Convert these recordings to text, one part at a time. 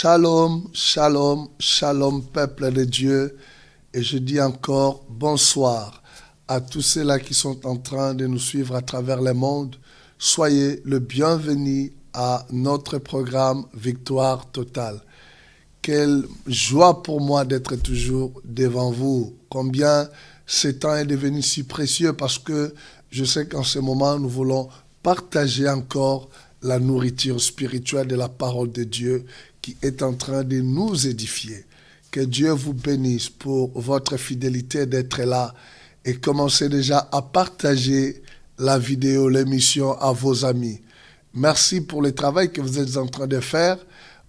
Shalom, shalom, shalom, peuple de Dieu. Et je dis encore bonsoir à tous ceux-là qui sont en train de nous suivre à travers le monde. Soyez le bienvenu à notre programme Victoire Totale. Quelle joie pour moi d'être toujours devant vous. Combien ce temps est devenu si précieux parce que je sais qu'en ce moment, nous voulons partager encore la nourriture spirituelle de la parole de Dieu qui est en train de nous édifier. Que Dieu vous bénisse pour votre fidélité d'être là et commencez déjà à partager la vidéo, l'émission à vos amis. Merci pour le travail que vous êtes en train de faire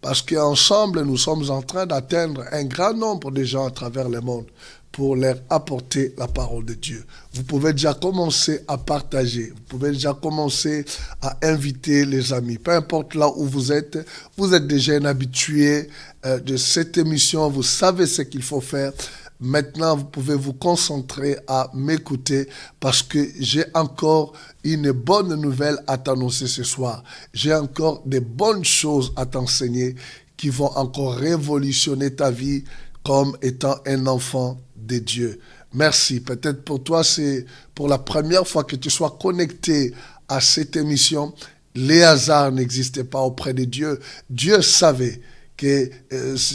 parce qu'ensemble, nous sommes en train d'atteindre un grand nombre de gens à travers le monde pour leur apporter la parole de Dieu. Vous pouvez déjà commencer à partager, vous pouvez déjà commencer à inviter les amis. Peu importe là où vous êtes déjà un habitué de cette émission, vous savez ce qu'il faut faire. Maintenant, vous pouvez vous concentrer à m'écouter parce que j'ai encore une bonne nouvelle à t'annoncer ce soir. J'ai encore des bonnes choses à t'enseigner qui vont encore révolutionner ta vie comme étant un enfant de Dieu. Merci. Peut-être pour toi, c'est pour la première fois que tu sois connecté à cette émission. Les hasards n'existaient pas auprès de Dieu. Dieu savait que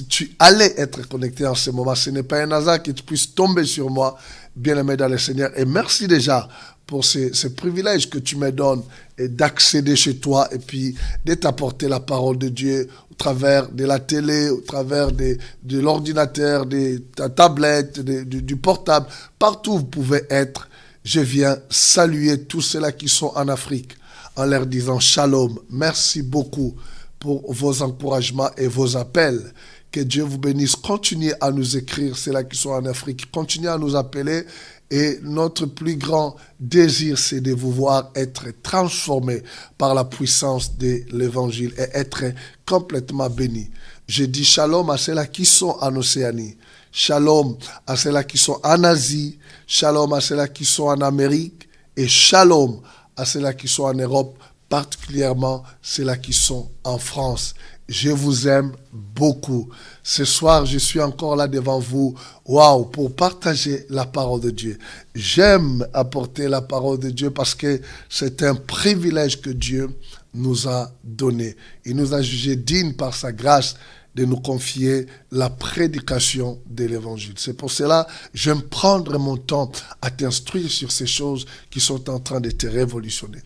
tu allais être connecté en ce moment. Ce n'est pas un hasard que tu puisses tomber sur moi, bien-aimé dans le Seigneur. Et merci déjà pour ce privilège que tu me donnes d'accéder chez toi et puis de t'apporter la parole de Dieu au travers de la télé, au travers de l'ordinateur, de ta tablette, du portable. Partout où vous pouvez être, je viens saluer tous ceux-là qui sont en Afrique en leur disant shalom. Merci beaucoup pour vos encouragements et vos appels. Que Dieu vous bénisse. Continuez à nous écrire, ceux-là qui sont en Afrique. Continuez à nous appeler. Et notre plus grand désir, c'est de vous voir être transformés par la puissance de l'Évangile et être complètement bénis. Je dis shalom à ceux-là qui sont en Océanie. Shalom à ceux-là qui sont en Asie. Shalom à ceux-là qui sont en Amérique. Et shalom à ceux-là qui sont en Europe, particulièrement ceux-là qui sont en France. Je vous aime beaucoup. Ce soir, je suis encore là devant vous, pour partager la parole de Dieu. J'aime apporter la parole de Dieu parce que c'est un privilège que Dieu nous a donné. Il nous a jugés dignes par sa grâce de nous confier la prédication de l'Évangile. C'est pour cela que j'aime prendre mon temps à t'instruire sur ces choses qui sont en train de te révolutionner.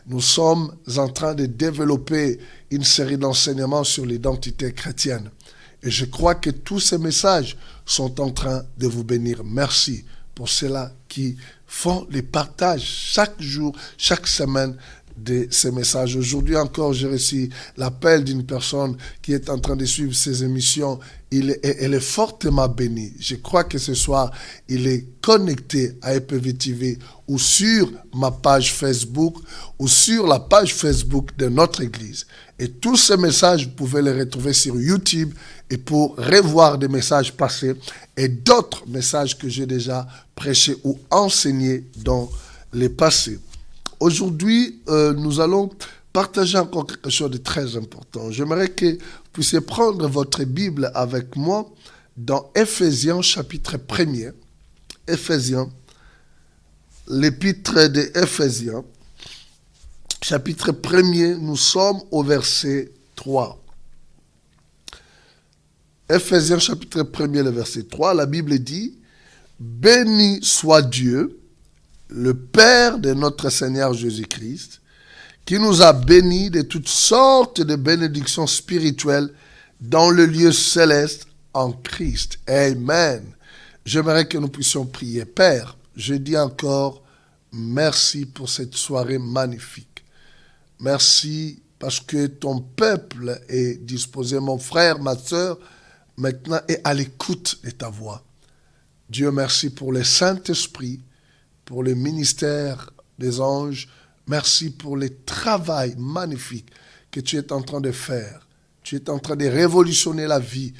Nous sommes en train de développer une série d'enseignements sur l'identité chrétienne. Et je crois que tous ces messages sont en train de vous bénir. Merci pour ceux-là qui font les partages chaque jour, chaque semaine, de ces messages. Aujourd'hui encore, j'ai reçu l'appel d'une personne qui est en train de suivre ces émissions. Elle est fortement bénie. Je crois que ce soir, il est connecté à EPV TV ou sur ma page Facebook ou sur la page Facebook de notre église. Et tous ces messages, vous pouvez les retrouver sur YouTube et pour revoir des messages passés et d'autres messages que j'ai déjà prêchés ou enseignés dans les passés. Aujourd'hui, nous allons partager encore quelque chose de très important. J'aimerais que vous puissiez prendre votre Bible avec moi dans Éphésiens chapitre 1er. Éphésiens, l'épître de Éphésiens, chapitre 1er, nous sommes au verset 3. Éphésiens chapitre 1er, le verset 3, la Bible dit « Béni soit Dieu, le Père de notre Seigneur Jésus-Christ, qui nous a bénis de toutes sortes de bénédictions spirituelles dans le lieu céleste en Christ. » Amen. J'aimerais que nous puissions prier. Père, je dis encore merci pour cette soirée magnifique. Merci parce que ton peuple est disposé, mon frère, ma soeur, maintenant est à l'écoute de ta voix. Dieu, merci pour le Saint-Esprit, pour le ministère des anges. Merci pour le travail magnifique que tu es en train de faire. Tu es en train de révolutionner la vie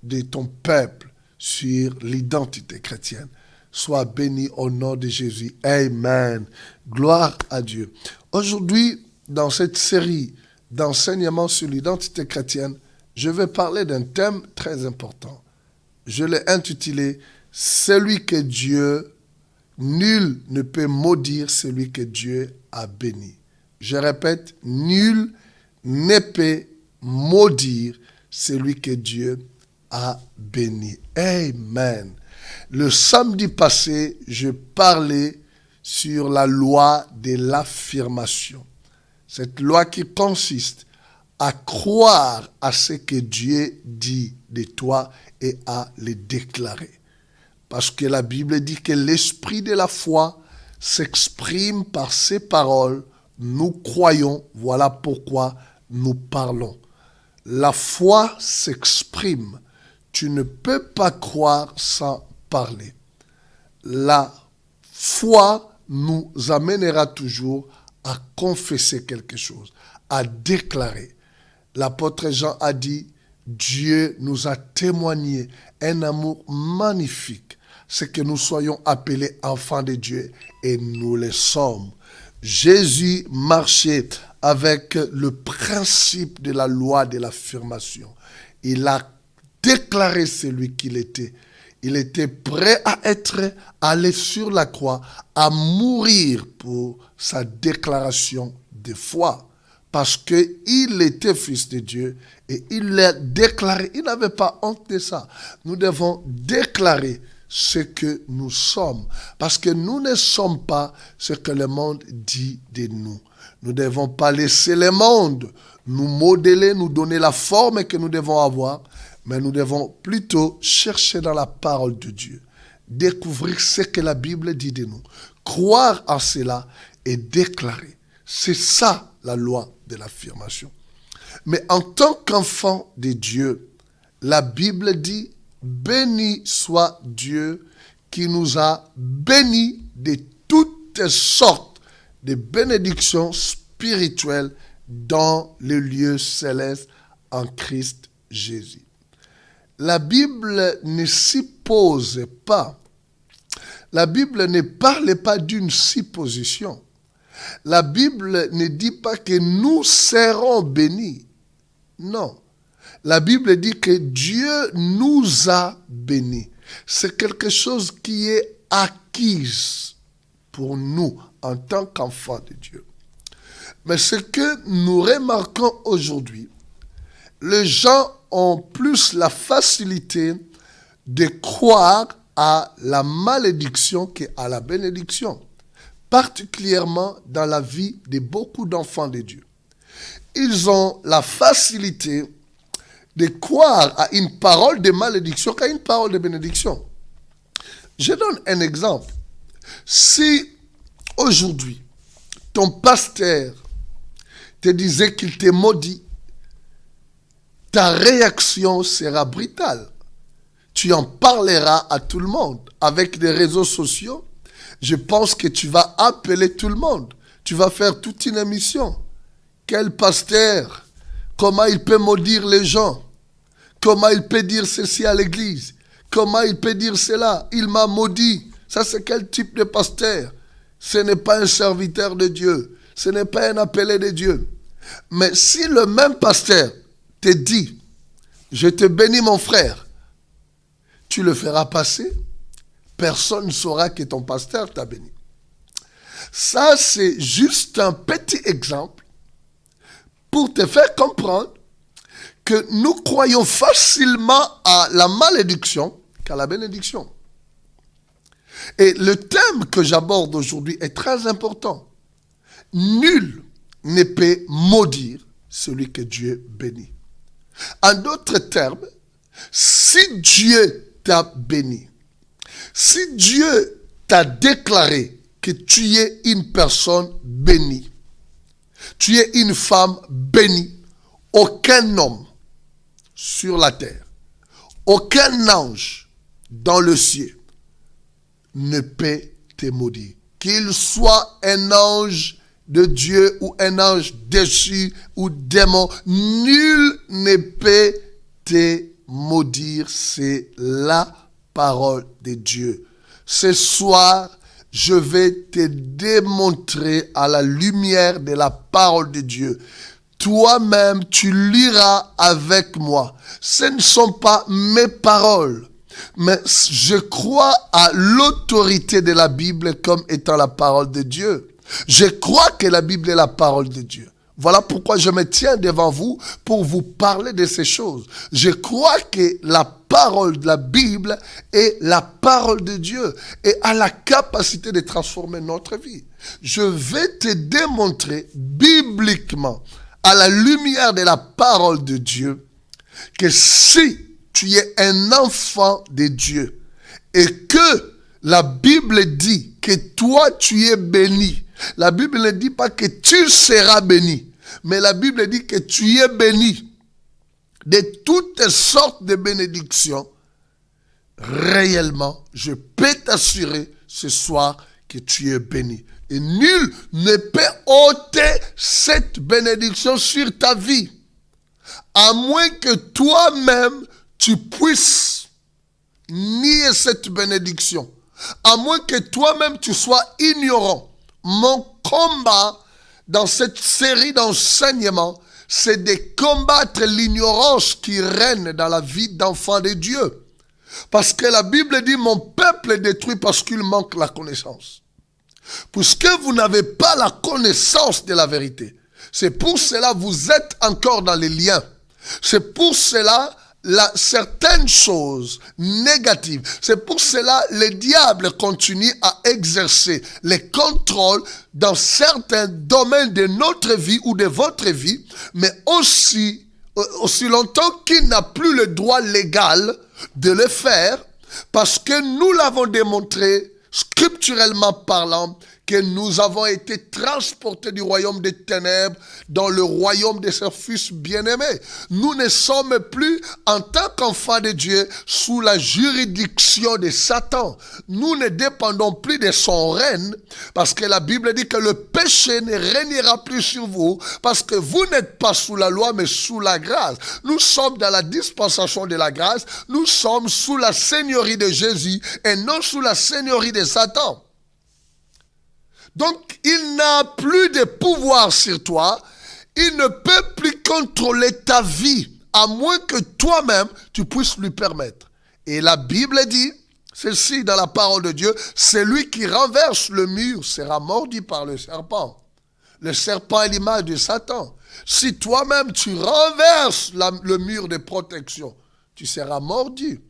de ton peuple sur l'identité chrétienne. Sois béni au nom de Jésus. Amen. Gloire à Dieu. Aujourd'hui, dans cette série d'enseignements sur l'identité chrétienne, je vais parler d'un thème très important. Je l'ai intitulé « Celui que Dieu, nul ne peut maudire celui que Dieu a béni ». Je répète, nul ne peut maudire celui que Dieu a béni. Amen. Le samedi passé, je parlais sur la loi de l'affirmation. Cette loi qui consiste à croire à ce que Dieu dit de toi et à le déclarer. Parce que la Bible dit que l'esprit de la foi s'exprime par ces paroles. Nous croyons, voilà pourquoi nous parlons. La foi s'exprime. Tu ne peux pas croire sans parler. La foi nous amènera toujours à confesser quelque chose, à déclarer. L'apôtre Jean a dit, Dieu nous a témoigné un amour magnifique, c'est que nous soyons appelés enfants de Dieu et nous le sommes. Jésus marchait avec le principe de la loi de l'affirmation. Il a déclaré celui qu'il était. Il était prêt à être allé sur la croix, à mourir pour sa déclaration de foi. Parce qu'il était fils de Dieu et il l'a déclaré. Il n'avait pas honte de ça. Nous devons déclarer ce que nous sommes. Parce que nous ne sommes pas ce que le monde dit de nous. Nous ne devons pas laisser le monde nous modeler, nous donner la forme que nous devons avoir. Mais nous devons plutôt chercher dans la parole de Dieu. Découvrir ce que la Bible dit de nous. Croire en cela et déclarer. C'est ça la loi de l'affirmation. Mais en tant qu'enfant de Dieu, la Bible dit « Béni soit Dieu qui nous a bénis de toutes sortes de bénédictions spirituelles dans les lieux célestes en Christ Jésus. » La Bible ne suppose pas. La Bible ne parle pas d'une supposition. La Bible ne dit pas que nous serons bénis. Non. La Bible dit que Dieu nous a bénis. C'est quelque chose qui est acquis pour nous en tant qu'enfants de Dieu. Mais ce que nous remarquons aujourd'hui, les gens ont plus la facilité de croire à la malédiction qu'à la bénédiction, particulièrement dans la vie de beaucoup d'enfants de Dieu. Ils ont la facilité de croire à une parole de malédiction qu'à une parole de bénédiction. Je donne un exemple. Si aujourd'hui, ton pasteur te disait qu'il te maudit, ta réaction sera brutale. Tu en parleras à tout le monde. Avec les réseaux sociaux, je pense que tu vas appeler tout le monde. Tu vas faire toute une émission. Quel pasteur? Comment il peut maudire les gens? Comment il peut dire ceci à l'église? Comment il peut dire cela? Il m'a maudit. Ça, c'est quel type de pasteur? Ce n'est pas un serviteur de Dieu. Ce n'est pas un appelé de Dieu. Mais si le même pasteur te dit, je te bénis mon frère, tu le feras passer, personne ne saura que ton pasteur t'a béni. Ça, c'est juste un petit exemple pour te faire comprendre que nous croyons facilement à la malédiction qu'à la bénédiction. Et le thème que j'aborde aujourd'hui est très important. Nul ne peut maudire celui que Dieu bénit. En d'autres termes, si Dieu t'a béni, si Dieu t'a déclaré que tu es une personne bénie, tu es une femme bénie, aucun homme sur la terre, aucun ange dans le ciel ne peut te maudire. Qu'il soit un ange de Dieu ou un ange déchu ou démon, nul ne peut te maudire. C'est la parole de Dieu. Ce soir, je vais te démontrer à la lumière de la parole de Dieu toi-même tu liras avec moi. Ce ne sont pas mes paroles, mais je crois à l'autorité de la Bible comme étant la parole de Dieu. Je crois que la Bible est la parole de Dieu. Voilà pourquoi je me tiens devant vous pour vous parler de ces choses. Je crois que la parole de la Bible est la parole de Dieu et a la capacité de transformer notre vie. Je vais te démontrer bibliquement, à la lumière de la parole de Dieu, que si tu es un enfant de Dieu et que la Bible dit que toi tu es béni, la Bible ne dit pas que tu seras béni, mais la Bible dit que tu es béni de toutes sortes de bénédictions. Réellement, je peux t'assurer ce soir que tu es béni. Et nul ne peut ôter cette bénédiction sur ta vie, à moins que toi-même tu puisses nier cette bénédiction, à moins que toi-même tu sois ignorant. Mon combat dans cette série d'enseignements, c'est de combattre l'ignorance qui règne dans la vie d'enfants de Dieu. Parce que la Bible dit, mon peuple est détruit parce qu'il manque la connaissance. Puisque vous n'avez pas la connaissance de la vérité, c'est pour cela que vous êtes encore dans les liens. C'est pour cela certaines choses négatives. C'est pour cela que le diable continue à exercer les contrôles dans certains domaines de notre vie ou de votre vie, mais aussi longtemps qu'il n'a plus le droit légal de le faire, parce que nous l'avons démontré scripturellement parlant, que nous avons été transportés du royaume des ténèbres dans le royaume de ses fils bien-aimés. Nous ne sommes plus, en tant qu'enfants de Dieu, sous la juridiction de Satan. Nous ne dépendons plus de son règne, parce que la Bible dit que le péché ne régnera plus sur vous, parce que vous n'êtes pas sous la loi, mais sous la grâce. Nous sommes dans la dispensation de la grâce. Nous sommes sous la seigneurie de Jésus et non sous la seigneurie de Satan. Donc, il n'a plus de pouvoir sur toi. Il ne peut plus contrôler ta vie, à moins que toi-même, tu puisses lui permettre. Et la Bible dit, ceci dans la parole de Dieu, celui qui renverse le mur sera mordu par le serpent. Le serpent est l'image de Satan. Si toi-même, tu renverses le mur de protection, tu seras mordu.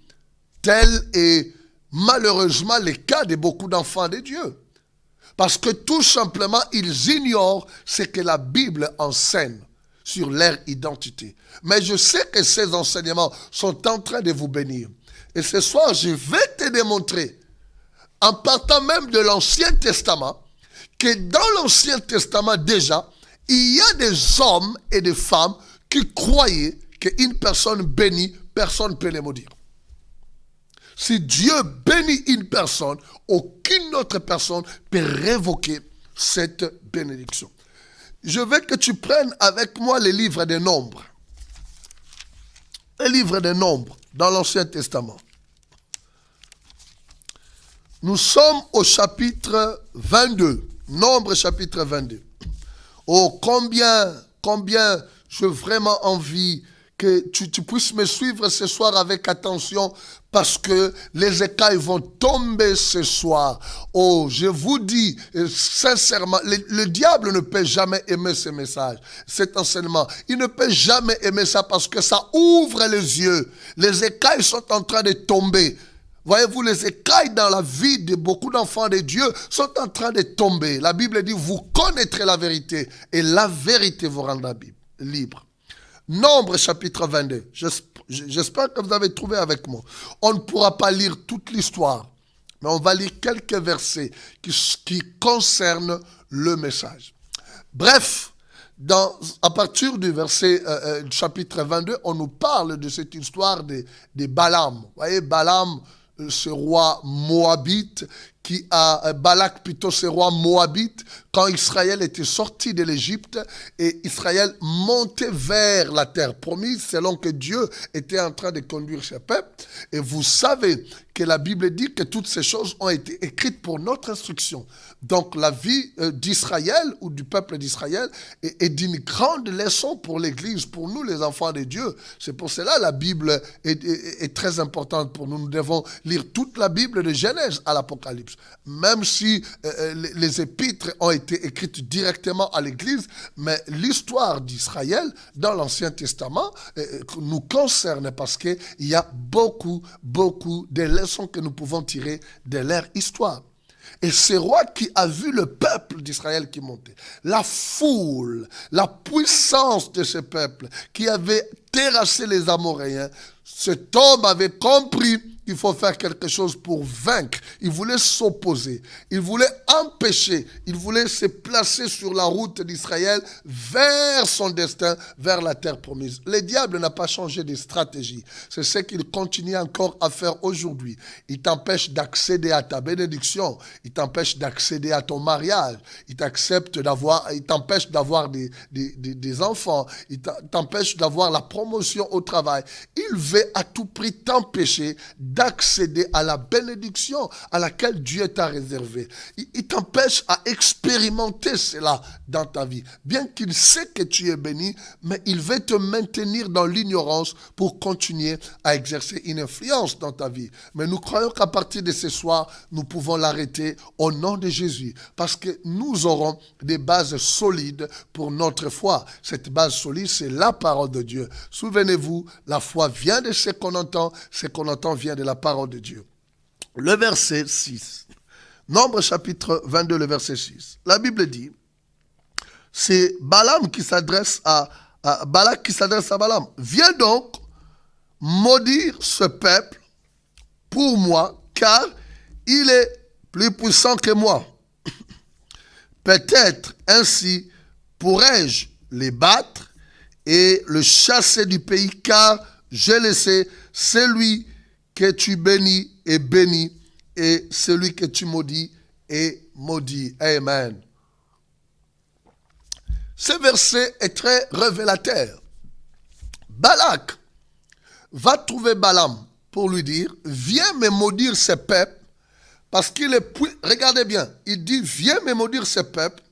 Tel est malheureusement le cas de beaucoup d'enfants de Dieu. Parce que tout simplement, ils ignorent ce que la Bible enseigne sur leur identité. Mais je sais que ces enseignements sont en train de vous bénir. Et ce soir, je vais te démontrer, en partant même de l'Ancien Testament, que dans l'Ancien Testament déjà, il y a des hommes et des femmes qui croyaient qu'une personne bénie, personne ne peut les maudire. Si Dieu bénit une personne, aucune autre personne peut révoquer cette bénédiction. Je veux que tu prennes avec moi les livres des Nombres. Les livres des Nombres dans l'Ancien Testament. Nous sommes au chapitre 22. Nombre chapitre 22. Oh, combien j'ai vraiment envie que tu puisses me suivre ce soir avec attention, parce que les écailles vont tomber ce soir. Oh, je vous dis sincèrement, le diable ne peut jamais aimer ce message, cet enseignement. Il ne peut jamais aimer ça parce que ça ouvre les yeux. Les écailles sont en train de tomber. Voyez-vous, les écailles dans la vie de beaucoup d'enfants de Dieu sont en train de tomber. La Bible dit, vous connaîtrez la vérité et la vérité vous rendra libre. Nombre chapitre 22. J'espère que vous avez trouvé avec moi. On ne pourra pas lire toute l'histoire, mais on va lire quelques versets qui concernent le message. Bref, à partir du verset chapitre 22, on nous parle de cette histoire de Balaam. Vous voyez, Balaam, ce roi moabite, Balak plutôt, ce roi moabite, quand Israël était sorti de l'Égypte et Israël montait vers la terre promise, selon que Dieu était en train de conduire ses peuples. Et vous savez que la Bible dit que toutes ces choses ont été écrites pour notre instruction. Donc la vie d'Israël ou du peuple d'Israël est d'une grande leçon pour l'Église, pour nous les enfants de Dieu. C'est pour cela la Bible est très importante pour nous. Nous devons lire toute la Bible de Genèse à l'Apocalypse. Même si les épîtres ont été écrites directement à l'Église, mais l'histoire d'Israël dans l'Ancien Testament nous concerne parce qu'il y a beaucoup de leçons que nous pouvons tirer de leur histoire. Et ce roi qui a vu le peuple d'Israël qui montait, la foule, la puissance de ce peuple qui avait terrassé les Amoréens, cet homme avait compris qu'il faut faire quelque chose pour vaincre. Il voulait s'opposer, il voulait empêcher, il voulait se placer sur la route d'Israël vers son destin, vers la terre promise. Le diable n'a pas changé de stratégie. C'est ce qu'il continue encore à faire aujourd'hui. Il t'empêche d'accéder à ta bénédiction, il t'empêche d'accéder à ton mariage, il t'empêche d'avoir des enfants, il t'empêche d'avoir la promotion au travail. Il veut à tout prix t'empêcher d'accéder à la bénédiction à laquelle Dieu t'a réservé. Il t'empêche à expérimenter cela dans ta vie. Bien qu'il sait que tu es béni, mais il veut te maintenir dans l'ignorance pour continuer à exercer une influence dans ta vie. Mais nous croyons qu'à partir de ce soir, nous pouvons l'arrêter au nom de Jésus, parce que nous aurons des bases solides pour notre foi. Cette base solide, c'est la parole de Dieu. Souvenez-vous, la foi vient de ce qu'on entend vient de la parole de Dieu. Le verset 6. Nombre chapitre 22, le verset 6. La Bible dit, c'est Balaam qui s'adresse à Balak qui s'adresse à Balaam. Viens donc maudire ce peuple pour moi, car il est plus puissant que moi. Peut-être ainsi pourrais-je les battre et le chasser du pays, car je le sais, celui que tu bénis est béni, et celui que tu maudis est maudit. Amen. Ce verset est très révélateur. Balak va trouver Balaam pour lui dire, viens me maudire ce peuple, parce qu'il est regardez bien, il dit, viens me maudire ce peuple,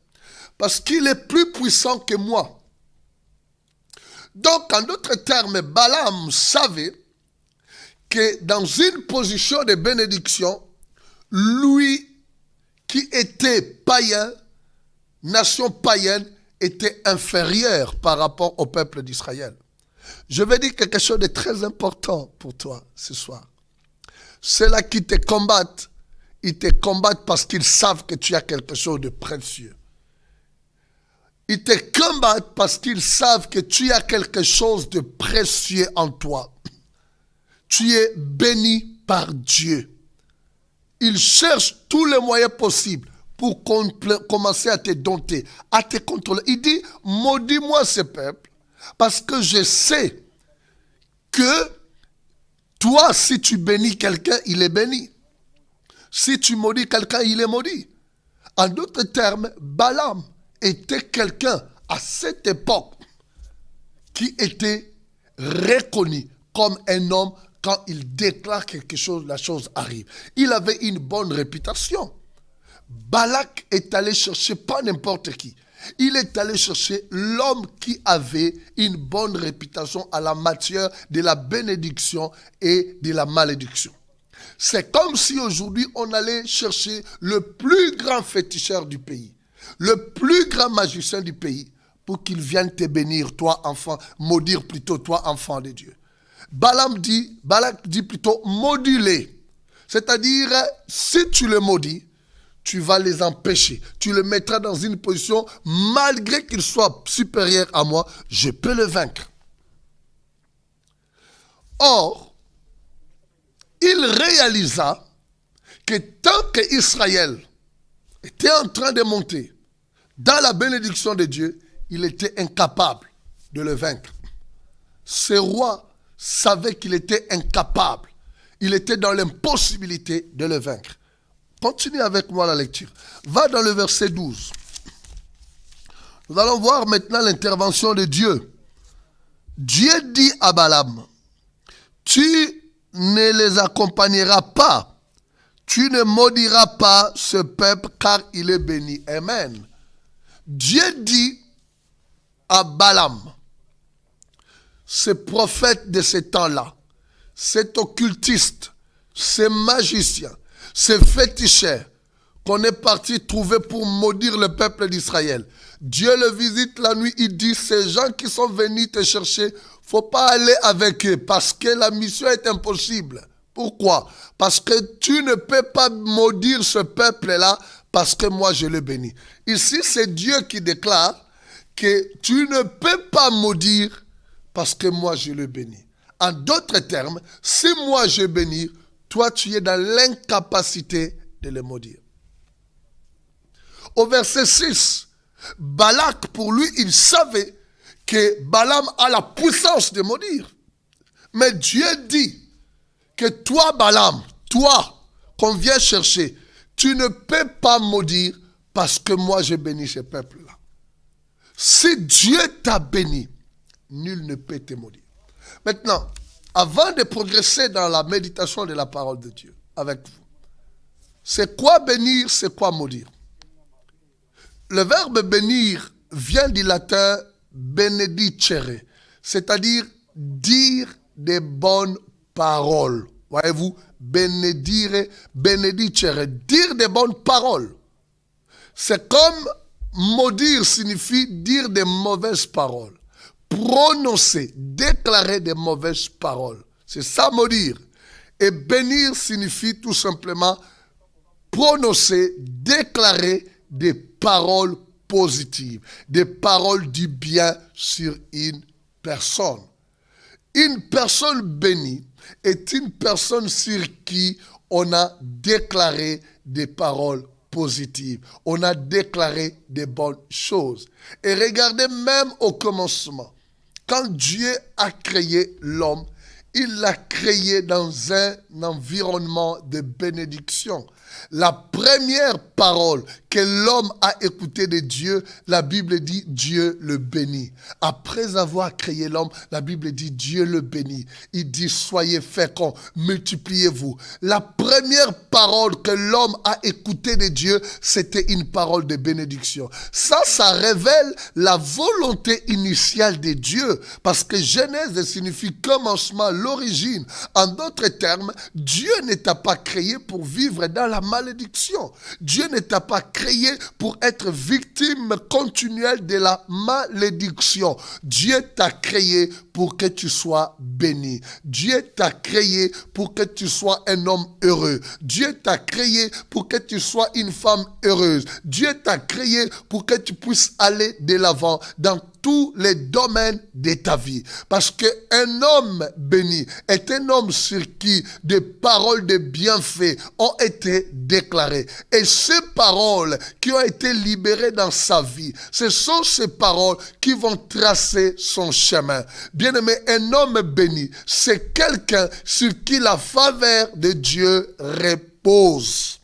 parce qu'il est plus puissant que moi. Donc, en d'autres termes, Balaam savait que dans une position de bénédiction, lui qui était païen, nation païenne, était inférieur par rapport au peuple d'Israël. Je vais dire quelque chose de très important pour toi ce soir. Ceux-là qui te combattent, ils te combattent parce qu'ils savent que tu as quelque chose de précieux. Ils te combattent parce qu'ils savent que tu as quelque chose de précieux en toi. Tu es béni par Dieu. Ils cherchent tous les moyens possibles pour commencer à te dompter, à te contrôler. Il dit, maudis-moi ce peuple, parce que je sais que toi, si tu bénis quelqu'un, il est béni. Si tu maudis quelqu'un, il est maudit. En d'autres termes, Balaam était quelqu'un à cette époque qui était reconnu comme un homme. Quand il déclare quelque chose, la chose arrive. Il avait une bonne réputation. Balak est allé chercher pas n'importe qui. Il est allé chercher l'homme qui avait une bonne réputation à la matière de la bénédiction et de la malédiction. C'est comme si aujourd'hui on allait chercher le plus grand féticheur du pays, le plus grand magicien du pays, pour qu'il vienne te bénir, toi enfant, maudire plutôt toi enfant de Dieu. Balak dit plutôt maudis-les. C'est-à-dire, si tu le maudis, tu vas les empêcher. Tu le mettras dans une position, malgré qu'il soit supérieur à moi, je peux le vaincre. Or, il réalisa que tant qu'Israël était en train de monter dans la bénédiction de Dieu, il était incapable de le vaincre. Ce roi savait qu'il était incapable. Il était dans l'impossibilité de le vaincre. Continue avec moi la lecture. Va dans le verset 12. Nous allons voir maintenant l'intervention de Dieu. Dieu dit à Balaam, tu ne les accompagnera pas. Tu ne maudiras pas ce peuple car il est béni. Amen. Dieu dit à Balaam, ce prophète de ce temps-là, cet occultiste, ce magicien, ce féticheur qu'on est parti trouver pour maudire le peuple d'Israël. Dieu le visite la nuit, il dit, ces gens qui sont venus te chercher, faut pas aller avec eux parce que la mission est impossible. Pourquoi? Parce que tu ne peux pas maudire ce peuple-là parce que moi je le bénis. Ici, c'est Dieu qui déclare que tu ne peux pas maudire parce que moi je le bénis. En d'autres termes, si moi je bénis, toi tu es dans l'incapacité de le maudire. Au verset 6, Balak, pour lui, il savait que Balaam a la puissance de maudire. Mais Dieu dit que toi, Balaam, toi, qu'on vient chercher, tu ne peux pas maudire parce que moi, j'ai béni ce peuple-là. Si Dieu t'a béni, nul ne peut te maudire. Maintenant, avant de progresser dans la méditation de la parole de Dieu avec vous, c'est quoi bénir, c'est quoi maudire? Le verbe bénir vient du latin benedicere, c'est-à-dire dire des bonnes paroles. Voyez-vous, benedire, benedicere, dire des bonnes paroles. C'est comme maudire signifie dire des mauvaises paroles. Prononcer, déclarer des mauvaises paroles. C'est ça maudire. Et bénir signifie tout simplement prononcer, déclarer des paroles positives, des paroles du bien sur une personne. Une personne bénie est une personne sur qui on a déclaré des paroles positives. On a déclaré des bonnes choses. Et regardez même au commencement, quand Dieu a créé l'homme, il l'a créé dans un environnement de bénédiction. La première parole que l'homme a écoutée de Dieu, la Bible dit Dieu le bénit. Après avoir créé l'homme, la Bible dit Dieu le bénit. Il dit soyez féconds, multipliez-vous. La première parole que l'homme a écoutée de Dieu, c'était une parole de bénédiction. Ça révèle la volonté initiale de Dieu. Parce que Genèse signifie commencement, l'origine. En d'autres termes, Dieu ne t'a pas créé pour vivre dans la malédiction. Dieu ne t'a pas créé pour être victime continuelle de la malédiction. Dieu t'a créé pour que tu sois béni. Dieu t'a créé pour que tu sois un homme heureux. Dieu t'a créé pour que tu sois une femme heureuse. Dieu t'a créé pour que tu puisses aller de l'avant dans tous les domaines de ta vie. Parce qu'un homme béni est un homme sur qui des paroles de bienfaits ont été déclarées. Et ces paroles qui ont été libérées dans sa vie, ce sont ces paroles qui vont tracer son chemin. Bien-aimé, un homme béni, c'est quelqu'un sur qui la faveur de Dieu repose.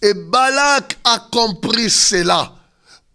Et Balak a compris cela.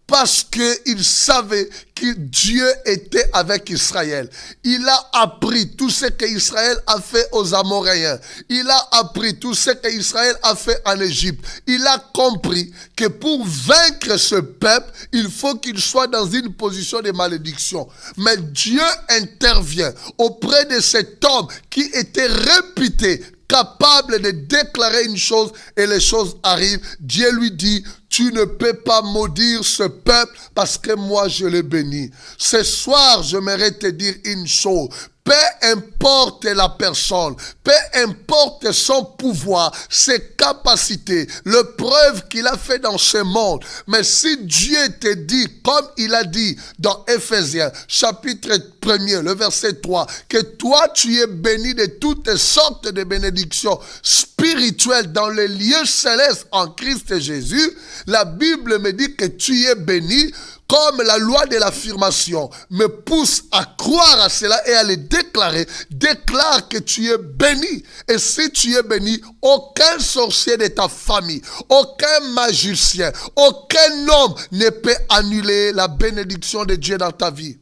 Parce qu'il savait que Dieu était avec Israël. Il a appris tout ce qu'Israël a fait aux Amoréens. Il a appris tout ce qu'Israël a fait en Égypte. Il a compris que pour vaincre ce peuple, il faut qu'il soit dans une position de malédiction. Mais Dieu intervient auprès de cet homme qui était réputé capable de déclarer une chose et les choses arrivent. Dieu lui dit, tu ne peux pas maudire ce peuple parce que moi je le bénis. Ce soir, j'aimerais te dire une chose. Peu importe la personne, peu importe son pouvoir, ses capacités, le preuve qu'il a fait dans ce monde. Mais si Dieu te dit, comme il a dit dans Éphésiens, chapitre 1er, le verset 3, que toi tu es béni de toutes sortes de bénédictions spirituelles dans les lieux célestes en Christ Jésus, la Bible me dit que tu es béni. Comme la loi de l'affirmation me pousse à croire à cela et à le déclarer, déclare que tu es béni. Et si tu es béni, aucun sorcier de ta famille, aucun magicien, aucun homme ne peut annuler la bénédiction de Dieu dans ta vie.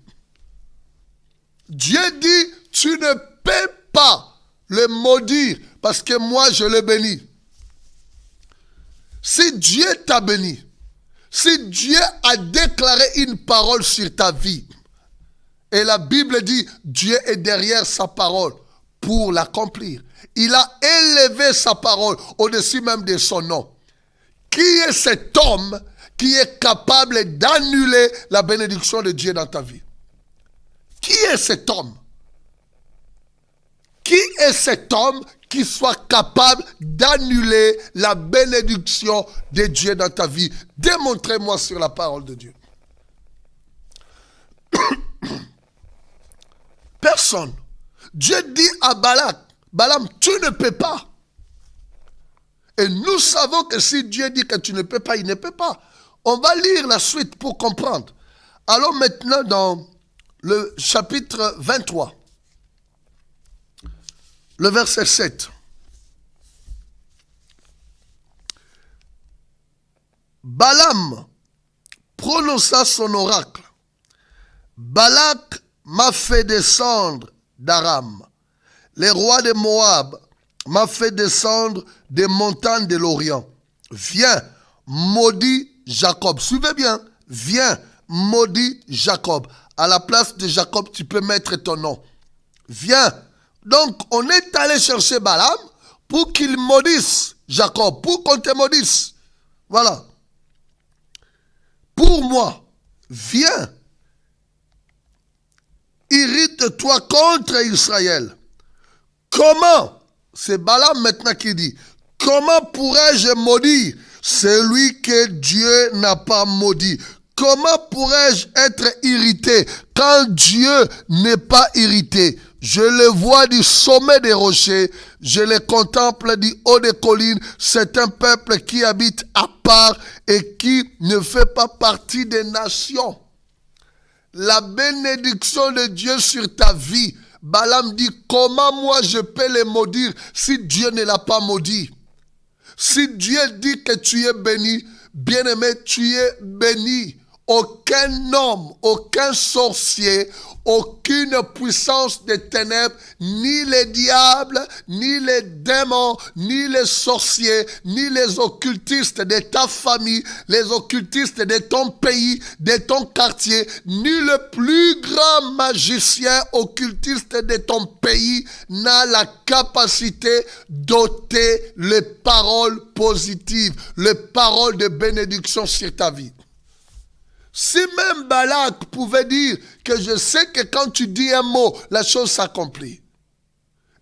Dieu dit, tu ne peux pas le maudire parce que moi je le bénis. Si Dieu t'a béni, si Dieu a déclaré une parole sur ta vie, et la Bible dit, Dieu est derrière sa parole pour l'accomplir. Il a élevé sa parole au-dessus même de son nom. Qui est cet homme qui est capable d'annuler la bénédiction de Dieu dans ta vie? Qui est cet homme? Qui est cet homme qui soit capable d'annuler la bénédiction de Dieu dans ta vie? Démontrez-moi sur la parole de Dieu. Personne. Dieu dit à Balaam, tu ne peux pas. Et nous savons que si Dieu dit que tu ne peux pas, il ne peut pas. On va lire la suite pour comprendre. Allons maintenant dans le chapitre 23. Le verset 7. Balaam prononça son oracle. Balak m'a fait descendre d'Aram. Le roi de Moab m'a fait descendre des montagnes de l'Orient. Viens, maudit Jacob. Suivez bien. Viens, maudit Jacob. À la place de Jacob, tu peux mettre ton nom. Viens. Donc, on est allé chercher Balaam pour qu'il maudisse Jacob, pour qu'on te maudisse. Voilà. Pour moi, viens. Irrite-toi contre Israël. Comment? C'est Balaam maintenant qui dit. Comment pourrais-je maudire celui que Dieu n'a pas maudit? Comment pourrais-je être irrité quand Dieu n'est pas irrité? Je le vois du sommet des rochers, je le contemple du haut des collines. C'est un peuple qui habite à part et qui ne fait pas partie des nations. La bénédiction de Dieu sur ta vie, Balaam dit, comment moi je peux les maudire si Dieu ne l'a pas maudit? Si Dieu dit que tu es béni, bien-aimé, tu es béni. Aucun homme, aucun sorcier, aucune puissance des ténèbres, ni les diables, ni les démons, ni les sorciers, ni les occultistes de ta famille, les occultistes de ton pays, de ton quartier, ni le plus grand magicien occultiste de ton pays n'a la capacité d'ôter les paroles positives, les paroles de bénédiction sur ta vie. Si même Balak pouvait dire que je sais que quand tu dis un mot, la chose s'accomplit.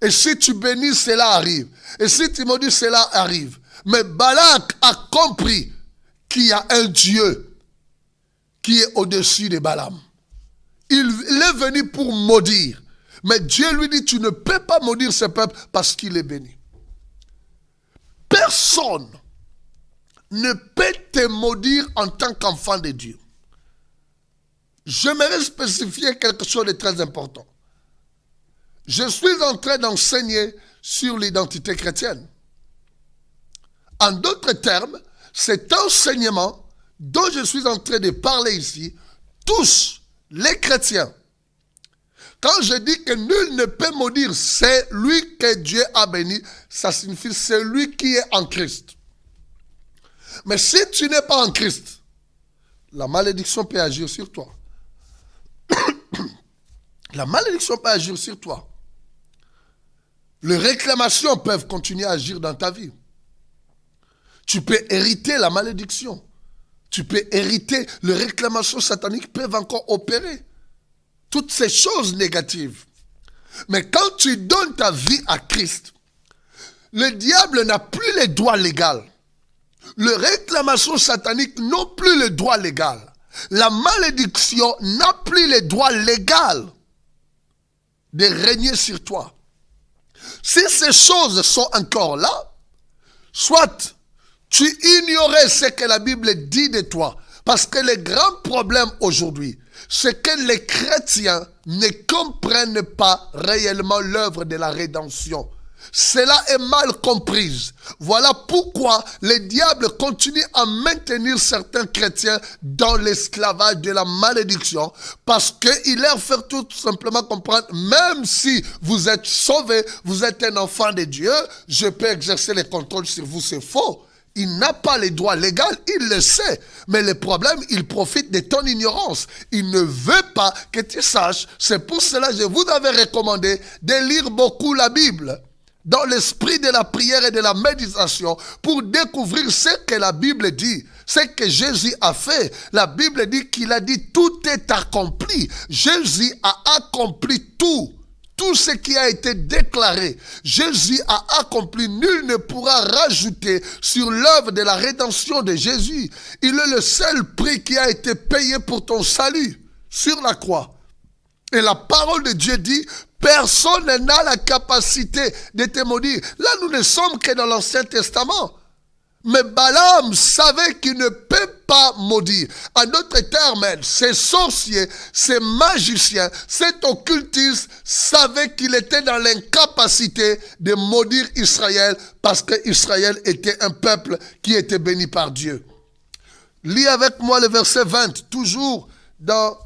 Et si tu bénis, cela arrive. Et si tu maudis, cela arrive. Mais Balak a compris qu'il y a un Dieu qui est au-dessus de Balaam. Il est venu pour maudire. Mais Dieu lui dit, tu ne peux pas maudire ce peuple parce qu'il est béni. Personne ne peut te maudire en tant qu'enfant de Dieu. J'aimerais spécifier quelque chose de très important. Je suis en train d'enseigner sur l'identité chrétienne. En d'autres termes, cet enseignement dont je suis en train de parler ici touche les chrétiens. Quand je dis que nul ne peut maudire celui que Dieu a béni, ça signifie celui qui est en Christ. Mais si tu n'es pas en Christ, la malédiction peut agir sur toi. La malédiction peut agir sur toi. Les réclamations peuvent continuer à agir dans ta vie. Tu peux hériter la malédiction. Tu peux hériter, les réclamations sataniques peuvent encore opérer. Toutes ces choses négatives. Mais quand tu donnes ta vie à Christ, le diable n'a plus les droits légaux. Les réclamations sataniques n'ont plus le droit légal. La malédiction n'a plus le droit légal de régner sur toi. Si ces choses sont encore là, soit tu ignorais ce que la Bible dit de toi, parce que le grand problème aujourd'hui, c'est que les chrétiens ne comprennent pas réellement l'œuvre de la rédemption. Cela est mal comprise. Voilà pourquoi le diable continue à maintenir certains chrétiens dans l'esclavage de la malédiction, parce qu'il leur fait tout simplement comprendre, même si vous êtes sauvé, vous êtes un enfant de Dieu, je peux exercer le contrôle sur vous. C'est faux. Il n'a pas les droits légaux, il le sait. Mais le problème, il profite de ton ignorance. Il ne veut pas que tu saches. C'est pour cela que je vous avais recommandé de lire beaucoup la Bible, dans l'esprit de la prière et de la méditation, pour découvrir ce que la Bible dit, ce que Jésus a fait. La Bible dit qu'il a dit tout est accompli. Jésus a accompli tout. Tout ce qui a été déclaré, Jésus a accompli. Nul ne pourra rajouter sur l'œuvre de la rédemption de Jésus. Il est le seul prix qui a été payé pour ton salut sur la croix. Et la parole de Dieu dit, personne n'a la capacité de te maudire. Là, nous ne sommes que dans l'Ancien Testament. Mais Balaam savait qu'il ne peut pas maudire. En d'autres termes, ces sorciers, ces magiciens, cet occultiste savaient qu'il était dans l'incapacité de maudire Israël, parce que Israël était un peuple qui était béni par Dieu. Lis avec moi le verset 20, toujours dans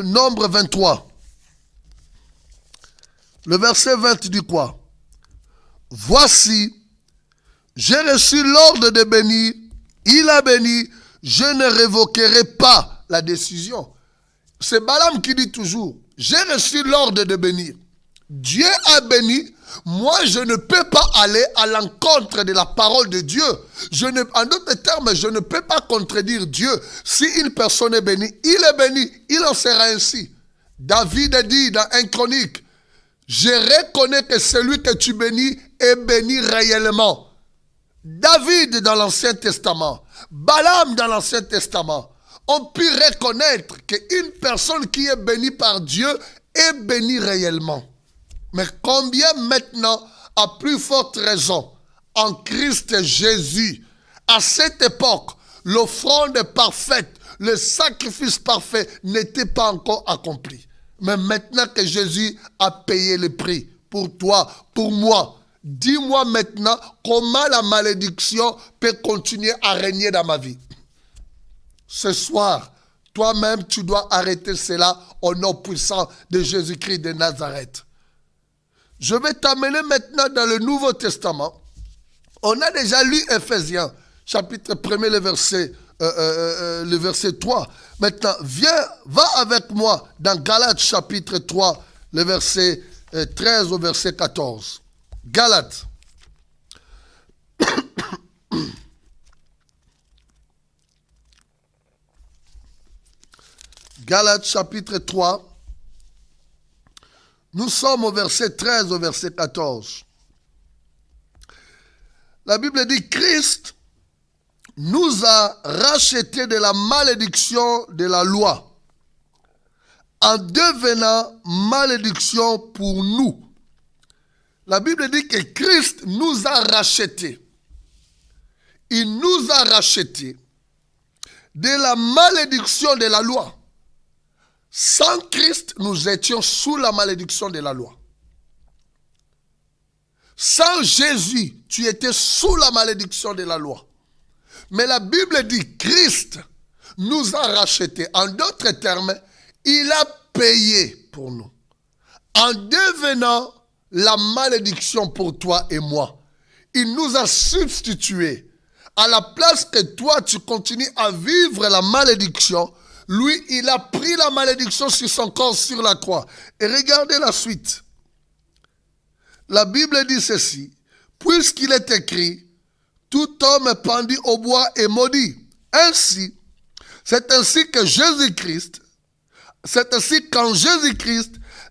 Nombre 23. Le verset 20 dit quoi? Voici, j'ai reçu l'ordre de bénir, il a béni, je ne révoquerai pas la décision. C'est Balaam qui dit toujours, j'ai reçu l'ordre de bénir. Dieu a béni, moi je ne peux pas aller à l'encontre de la parole de Dieu. En d'autres termes, je ne peux pas contredire Dieu. Si une personne est bénie, il en sera ainsi. David a dit dans 1 Chronique, je reconnais que celui que tu bénis est béni réellement. David dans l'Ancien Testament, Balaam dans l'Ancien Testament, ont pu reconnaître qu'une personne qui est bénie par Dieu est bénie réellement. Mais combien maintenant, à plus forte raison, en Christ Jésus, à cette époque, l'offrande parfaite, le sacrifice parfait n'était pas encore accompli. Mais maintenant que Jésus a payé le prix pour toi, pour moi, dis-moi maintenant comment la malédiction peut continuer à régner dans ma vie. Ce soir, toi-même, tu dois arrêter cela au nom puissant de Jésus-Christ de Nazareth. Je vais t'amener maintenant dans le Nouveau Testament. On a déjà lu Ephésiens, chapitre 1er, le verset 3. Maintenant, va avec moi dans Galates, chapitre 3, le verset 13 au verset 14. Galates. Galates chapitre 3. Nous sommes au verset 13 au verset 14. La Bible dit, Christ nous a rachetés de la malédiction de la loi, en devenant malédiction pour nous. La Bible dit que Christ nous a rachetés. Il nous a rachetés de la malédiction de la loi. Sans Christ, nous étions sous la malédiction de la loi. Sans Jésus, tu étais sous la malédiction de la loi. Mais la Bible dit, Christ nous a rachetés. En d'autres termes, il a payé pour nous. En devenant la malédiction pour toi et moi, il nous a substitués. À la place que toi, tu continues à vivre la malédiction, lui, il a pris la malédiction sur son corps sur la croix. Et regardez la suite. La Bible dit ceci, puisqu'il est écrit, tout homme pendu au bois est maudit. Ainsi, c'est ainsi qu'en Jésus-Christ,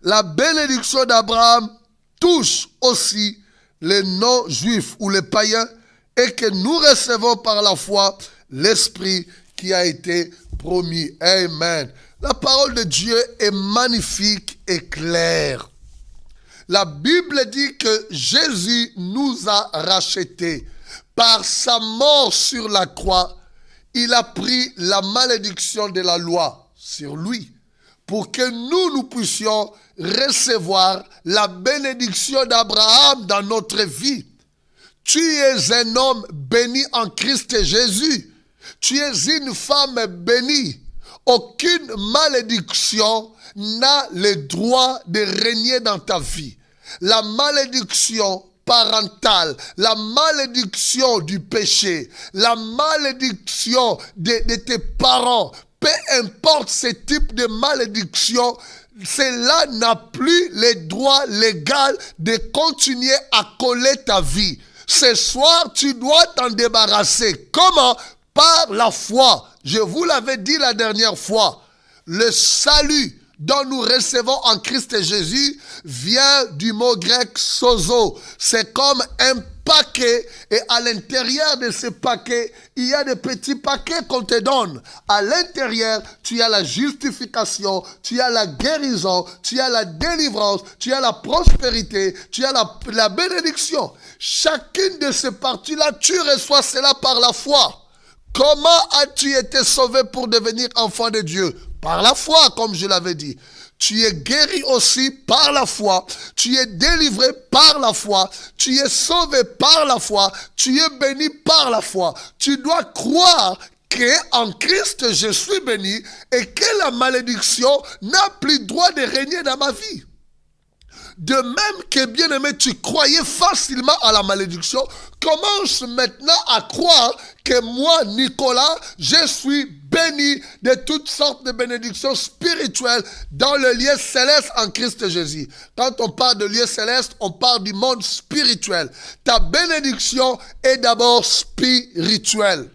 la bénédiction d'Abraham touche aussi les non-juifs ou les païens, et que nous recevons par la foi l'Esprit qui a été promis. Amen. La parole de Dieu est magnifique et claire. La Bible dit que Jésus nous a rachetés. Par sa mort sur la croix, il a pris la malédiction de la loi sur lui. pour que nous puissions recevoir la bénédiction d'Abraham dans notre vie. Tu es un homme béni en Christ Jésus. Tu es une femme bénie. Aucune malédiction n'a le droit de régner dans ta vie. La malédiction parentale, la malédiction du péché, la malédiction de tes parents, peu importe ce type de malédiction, cela n'a plus le droit légal de continuer à coller ta vie. Ce soir, tu dois t'en débarrasser. Comment? Par la foi. Je vous l'avais dit la dernière fois. Le salut dont nous recevons en Christ Jésus vient du mot grec sozo. C'est comme un paquet et à l'intérieur de ce paquet, il y a des petits paquets qu'on te donne. À l'intérieur, tu as la justification, tu as la guérison, tu as la délivrance, tu as la prospérité, tu as la bénédiction. Chacune de ces parties-là, tu reçois cela par la foi. Comment as-tu été sauvé pour devenir enfant de Dieu? Par la foi, comme je l'avais dit. Tu es guéri aussi par la foi. Tu es délivré par la foi. Tu es sauvé par la foi. Tu es béni par la foi. Tu dois croire qu'en Christ, je suis béni et que la malédiction n'a plus droit de régner dans ma vie. De même que, bien-aimé, tu croyais facilement à la malédiction, commence maintenant à croire que moi, Nicolas, je suis béni de toutes sortes de bénédictions spirituelles dans le lieu céleste en Christ Jésus. Quand on parle de lieu céleste, on parle du monde spirituel. Ta bénédiction est d'abord spirituelle.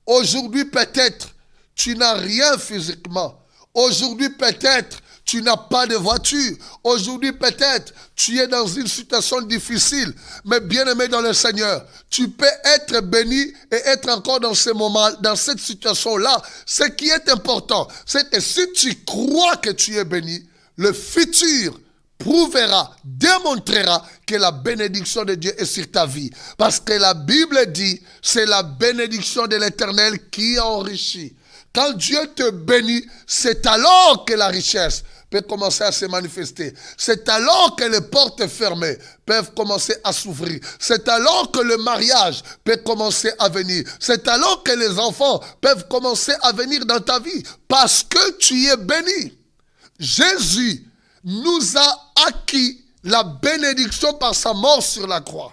Aujourd'hui, peut-être, tu n'as rien physiquement. Aujourd'hui, peut-être, tu n'as pas de voiture. Aujourd'hui, peut-être, tu es dans une situation difficile. Mais bien-aimé dans le Seigneur, tu peux être béni et être encore dans ce moment, dans cette situation-là. Ce qui est important, c'est que si tu crois que tu es béni, le futur prouvera, démontrera que la bénédiction de Dieu est sur ta vie. Parce que la Bible dit, c'est la bénédiction de l'Éternel qui enrichit. Quand Dieu te bénit, c'est alors que la richesse peut commencer à se manifester. C'est alors que les portes fermées peuvent commencer à s'ouvrir. C'est alors que le mariage peut commencer à venir. C'est alors que les enfants peuvent commencer à venir dans ta vie. Parce que tu es béni. Jésus nous a acquis la bénédiction par sa mort sur la croix.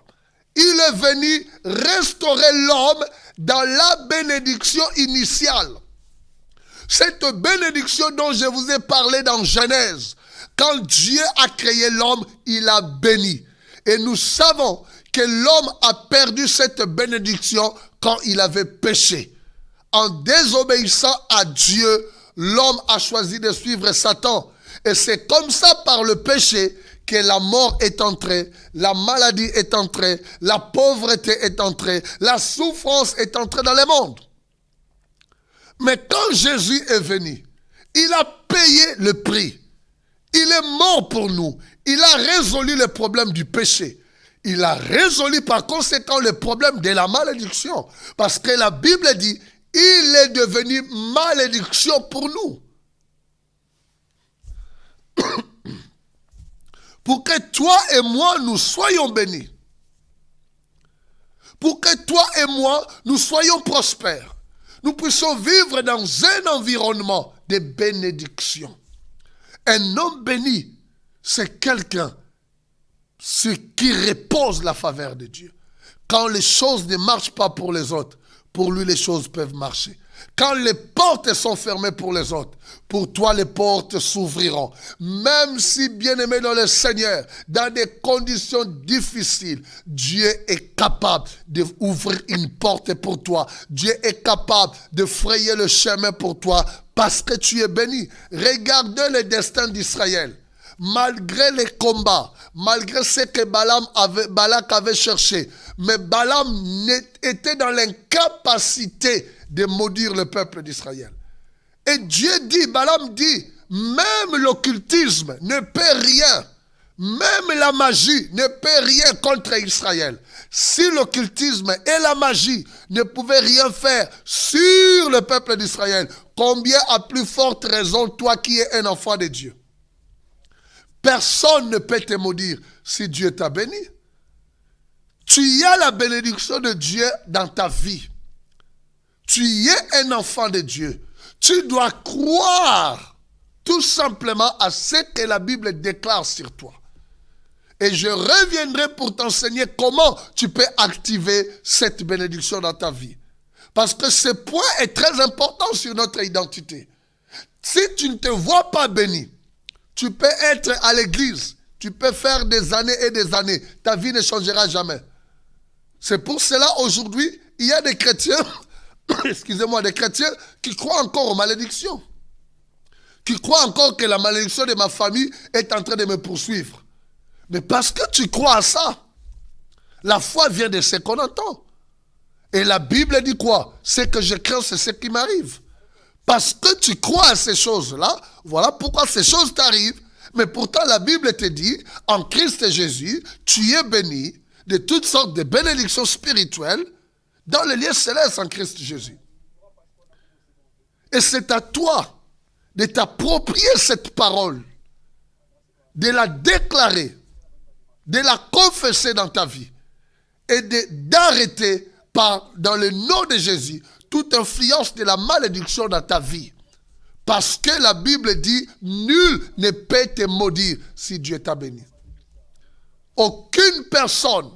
Il est venu restaurer l'homme dans la bénédiction initiale. Cette bénédiction dont je vous ai parlé dans Genèse, quand Dieu a créé l'homme, il a béni. Et nous savons que l'homme a perdu cette bénédiction quand il avait péché. En désobéissant à Dieu, l'homme a choisi de suivre Satan. Et c'est comme ça, par le péché, que la mort est entrée, la maladie est entrée, la pauvreté est entrée, la souffrance est entrée dans le monde. Mais quand Jésus est venu, il a payé le prix. Il est mort pour nous. Il a résolu le problème du péché. Il a résolu par conséquent le problème de la malédiction. Parce que la Bible dit, il est devenu malédiction pour nous. Pour que toi et moi, nous soyons bénis. Pour que toi et moi, nous soyons prospères. Nous puissions vivre dans un environnement de bénédiction. Un homme béni, c'est quelqu'un qui repose la faveur de Dieu. Quand les choses ne marchent pas pour les autres, pour lui les choses peuvent marcher. Quand les portes sont fermées pour les autres, pour toi les portes s'ouvriront. Même si, bien-aimé dans le Seigneur, dans des conditions difficiles, Dieu est capable d'ouvrir une porte pour toi. Dieu est capable de frayer le chemin pour toi parce que tu es béni. Regardez le destin d'Israël. Malgré les combats, malgré ce que Balak avait cherché, mais Balaam était dans l'incapacité de maudire le peuple d'Israël. Et Dieu dit, Balaam dit, même l'occultisme ne peut rien, même la magie ne peut rien contre Israël. Si l'occultisme et la magie ne pouvaient rien faire sur le peuple d'Israël, Combien à plus forte raison, toi qui es un enfant de Dieu. Personne ne peut te maudire si Dieu t'a béni. Tu y as la bénédiction de Dieu dans ta vie. Tu y es un enfant de Dieu. Tu dois croire tout simplement à ce que la Bible déclare sur toi. Et je reviendrai pour t'enseigner comment tu peux activer cette bénédiction dans ta vie. Parce que ce point est très important sur notre identité. Si tu ne te vois pas béni, tu peux être à l'église, tu peux faire des années et des années, ta vie ne changera jamais. C'est pour cela aujourd'hui, il y a des chrétiens, excusez-moi, des chrétiens qui croient encore aux malédictions. Qui croient encore que la malédiction de ma famille est en train de me poursuivre. Mais parce que tu crois à ça, la foi vient de ce qu'on entend. Et la Bible dit quoi? Ce que je crains, c'est ce qui m'arrive. Parce que tu crois à ces choses-là, voilà pourquoi ces choses t'arrivent. Mais pourtant, la Bible te dit, en Christ Jésus, tu es béni de toutes sortes de bénédictions spirituelles dans le lieu céleste en Christ Jésus. Et c'est à toi de t'approprier cette parole, de la déclarer, de la confesser dans ta vie et d'arrêter dans le nom de Jésus toute influence de la malédiction dans ta vie. Parce que la Bible dit, nul ne peut te maudire si Dieu t'a béni. Aucune personne,